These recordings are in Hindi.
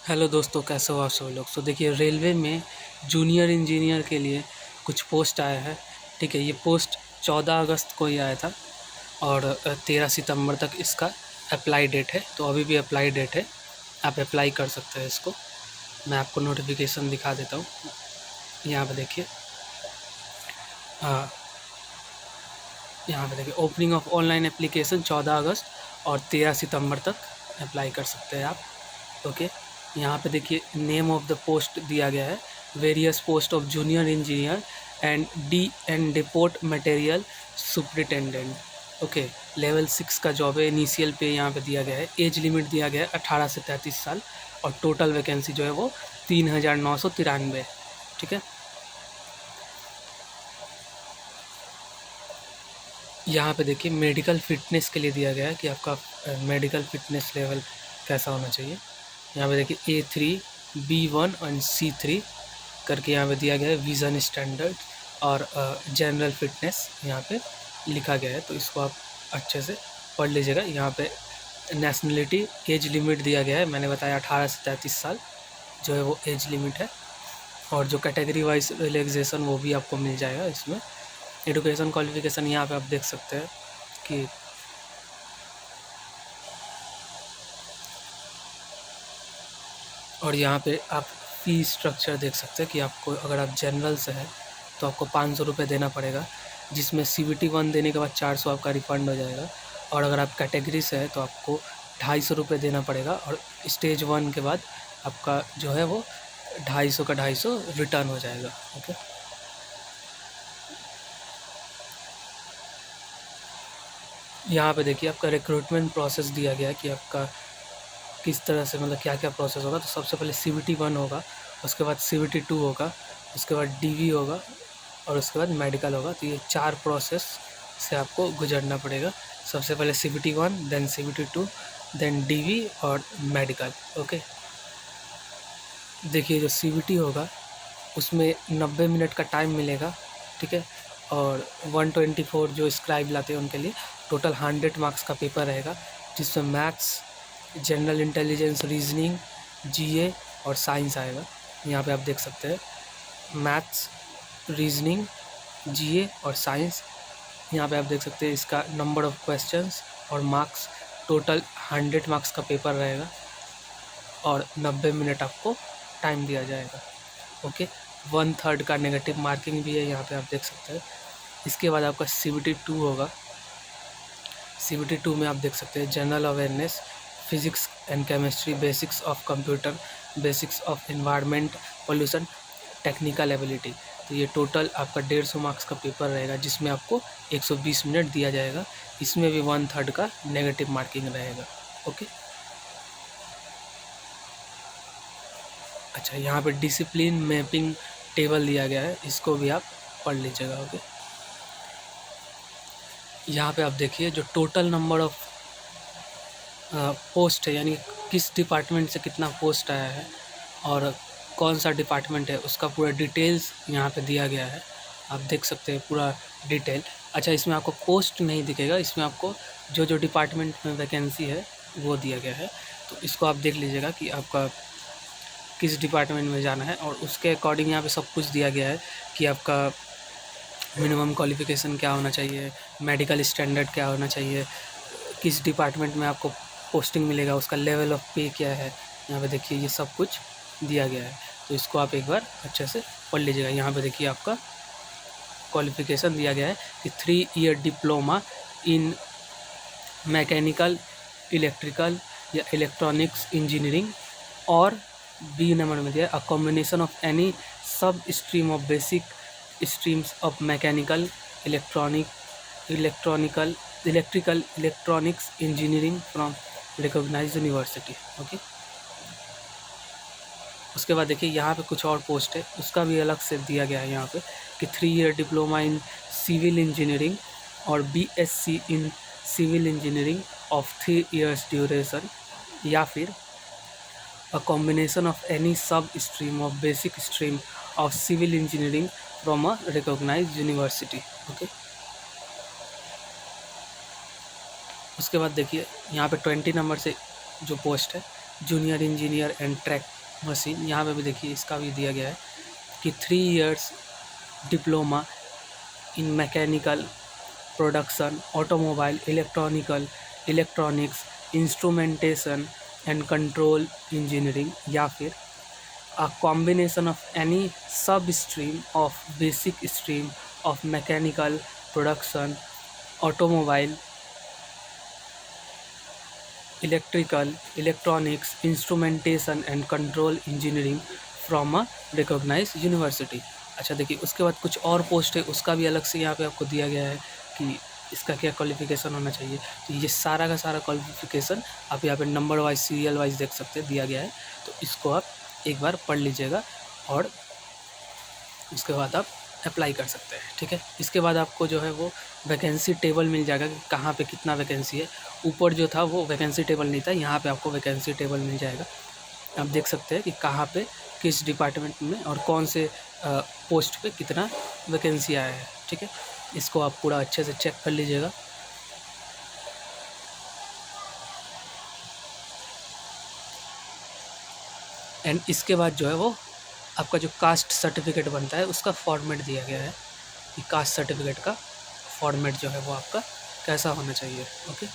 हेलो दोस्तों, कैसे हो आप सब लोग। तो देखिए, रेलवे में जूनियर इंजीनियर के लिए कुछ पोस्ट आया है। ठीक है, ये पोस्ट 14 अगस्त को ही आया था और 13 सितंबर तक इसका अप्लाई डेट है। तो अभी भी अप्लाई डेट है, आप अप्लाई कर सकते हैं इसको। मैं आपको नोटिफिकेशन दिखा देता हूँ। यहाँ पे देखिए, हाँ, यहाँ पे देखिए, ओपनिंग ऑफ ऑनलाइन एप्लीकेशन 14 अगस्त और 13 सितंबर तक अप्लाई कर सकते हैं आप। ओके, यहाँ पे देखिए नेम ऑफ द पोस्ट दिया गया है, various post of junior engineer and depot material superintendent. Okay, level 6 का जॉब है। इनिशियल पे यहाँ पे दिया गया है। एज लिमिट दिया गया है 18 से 33 साल और टोटल वैकेंसी जो है वो 3993। ठीक है, यहाँ पे देखिए मेडिकल फिटनेस के लिए दिया गया है कि आपका मेडिकल फिटनेस लेवल कैसा होना चाहिए। यहाँ पे देखिए A3, B1 और C3 करके यहाँ पे दिया गया है विज़न स्टैंडर्ड और जनरल फिटनेस यहाँ पे लिखा गया है। तो इसको आप अच्छे से पढ़ लीजिएगा। यहाँ पे नेशनलिटी एज लिमिट दिया गया है, मैंने बताया 18 से 33 साल जो है वो एज लिमिट है। और जो कैटेगरी वाइज रिलैक्सेशन वो भी आपको मिल जाएगा इसमें। एजुकेशन क्वालिफिकेशन यहाँ पे आप देख सकते हैं कि और यहाँ पे आप फ़ी स्ट्रक्चर देख सकते हैं कि आपको अगर आप जनरल से हैं तो आपको 500 रुपये देना पड़ेगा, जिसमें CVT 1 देने के बाद 400 आपका रिफ़ंड हो जाएगा। और अगर आप कैटेगरी से हैं तो आपको 250 रुपये देना पड़ेगा और स्टेज 1 के बाद आपका जो है वो 250 का 250 रिटर्न हो जाएगा। ओके, यहाँ पे देखिए आपका रिक्रूटमेंट प्रोसेस दिया गया है कि आपका किस तरह से, मतलब क्या क्या प्रोसेस होगा। तो सबसे पहले CVT 1 होगा, उसके बाद CVT 2 होगा, उसके बाद DV होगा और उसके बाद मेडिकल होगा। तो ये 4 प्रोसेस से आपको गुजरना पड़ेगा। सबसे पहले CVT 1, then CVT 2, then DV और मेडिकल। ओके, देखिए जो CVT होगा उसमें 90 मिनट का टाइम मिलेगा। ठीक है, और 124 जो स्क्राइब लाते हैं उनके लिए टोटल 100 मार्क्स का पेपर रहेगा, जिसमें maths, general intelligence, reasoning, GA और साइंस आएगा। यहाँ पे आप देख सकते हैं मैथ्स, रीजनिंग, GA और साइंस। यहाँ पे आप देख सकते हैं इसका नंबर ऑफ़ क्वेश्चंस और मार्क्स। टोटल 100 मार्क्स का पेपर रहेगा और 90 मिनट आपको टाइम दिया जाएगा। ओके, 1/3 का नेगेटिव मार्किंग भी है, यहाँ पे आप देख सकते हैं। इसके बाद आपका CVT 2 होगा। CVT 2 में आप देख सकते हैं general awareness, physics and chemistry, basics of computer, basics of environment, pollution, technical ability. तो ये टोटल आपका 150 मार्क्स का पेपर रहेगा, जिसमें आपको 120 मिनट दिया जाएगा। इसमें भी 1/3 का नेगेटिव मार्किंग रहेगा। ओके, अच्छा, यहाँ पे डिसिप्लिन मैपिंग टेबल दिया गया है, इसको भी आप पढ़ लीजिएगा। ओके, यहाँ पे आप देखिए जो टोटल नंबर ऑफ़ पोस्ट है, यानी किस डिपार्टमेंट से कितना पोस्ट आया है और कौन सा डिपार्टमेंट है, उसका पूरा डिटेल्स यहाँ पे दिया गया है। आप देख सकते हैं पूरा डिटेल। अच्छा, इसमें आपको पोस्ट नहीं दिखेगा, इसमें आपको जो जो डिपार्टमेंट में वैकेंसी है वो दिया गया है। तो इसको आप देख लीजिएगा कि आपका किस डिपार्टमेंट में जाना है और उसके अकॉर्डिंग यहाँ पे सब कुछ दिया गया है कि आपका मिनिमम क्वालिफ़िकेशन क्या होना चाहिए, मेडिकल स्टैंडर्ड क्या होना चाहिए, किस डिपार्टमेंट में आपको पोस्टिंग मिलेगा, उसका लेवल ऑफ पे क्या है। यहाँ पे देखिए ये सब कुछ दिया गया है। तो इसको आप एक बार अच्छे से पढ़ लीजिएगा। यहाँ पे देखिए आपका क्वालिफ़िकेशन दिया गया है कि 3 year diploma in mechanical, electrical या इलेक्ट्रॉनिक्स इंजीनियरिंग, और बी नंबर में दिया a combination of any sub stream of basic streams of mechanical, electrical, electronics engineering from recognised university. Okay, उसके बाद देखिए यहाँ पे कुछ और पोस्ट है, उसका भी अलग से दिया गया है यहाँ पे कि 3 year diploma in civil engineering और BSc in civil engineering of 3 years duration, या फिर a combination of any sub stream of basic stream of civil engineering from a recognised university. Okay, उसके बाद देखिए यहाँ पे 20 नंबर से जो पोस्ट है junior engineer and track machine, यहाँ पे भी देखिए इसका भी दिया गया है कि 3 years diploma in mechanical production automobile electronics instrumentation and control engineering, या फिर a combination of any substream of basic stream of mechanical production automobile electronics instrumentation and control engineering from a recognized university। अच्छा देखिए उसके बाद कुछ और पोस्ट है, उसका भी अलग से यहाँ पे आपको दिया गया है कि इसका क्या क्वालिफिकेशन होना चाहिए। तो ये सारा का सारा क्वालिफिकेशन आप यहाँ पे नंबर वाइज सीरियल वाइज देख सकते हैं, दिया गया है। तो इसको आप एक बार पढ़ लीजिएगा और उसके बाद आप अप्लाई कर सकते हैं, ठीक है। इसके बाद आपको जो है वो वैकेंसी टेबल मिल जाएगा कि कहाँ पे कितना वैकेंसी है। ऊपर जो था वो वैकेंसी टेबल नहीं था, यहाँ पे आपको वैकेंसी टेबल मिल जाएगा। आप देख सकते हैं कि कहाँ पे किस डिपार्टमेंट में और कौन से पोस्ट पे कितना वैकेंसी आया है, ठीक है। इसको आप पूरा अच्छे से चेक कर लीजिएगा। एंड इसके बाद जो है वो आपका जो कास्ट सर्टिफिकेट बनता है उसका फॉर्मेट दिया गया है कि कास्ट सर्टिफिकेट का फॉर्मेट जो है वो आपका कैसा होना चाहिए। ओके,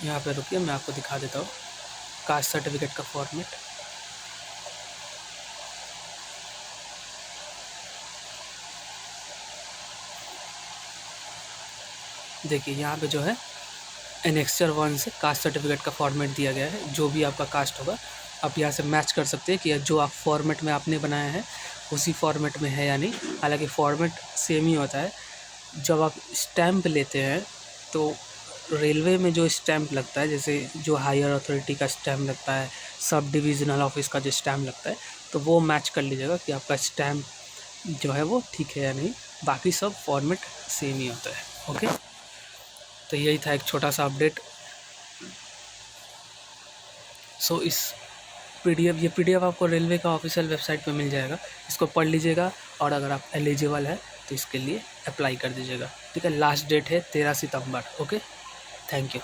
यहाँ पे रुकिए मैं आपको दिखा देता हूँ कास्ट सर्टिफिकेट का फॉर्मेट। देखिए यहाँ पे जो है एनेक्सचर 1 से कास्ट सर्टिफिकेट का फॉर्मेट दिया गया है। जो भी आपका कास्ट होगा आप यहाँ से मैच कर सकते हैं कि जो आप फॉर्मेट में आपने बनाया है उसी फॉर्मेट में है या नहीं। हालांकि फॉर्मेट सेम ही होता है। जब आप स्टैंप लेते हैं तो रेलवे में जो स्टैंप लगता है, जैसे जो हायर अथॉरिटी का स्टैंप लगता है, सब डिविजनल ऑफिस का जो स्टैंप लगता है, तो वो मैच कर लीजिएगा कि आपका स्टैंप जो है वो ठीक है या नहीं। बाकी सब फॉर्मेट सेम ही होता है। ओके, तो यही था एक छोटा सा अपडेट। सो इस ये पीडीएफ आपको रेलवे का ऑफिशियल वेबसाइट पे मिल जाएगा। इसको पढ़ लीजिएगा और अगर आप एलिजिबल है तो इसके लिए अप्लाई कर दीजिएगा, ठीक है। लास्ट डेट है 13 सितंबर। Okay, thank you.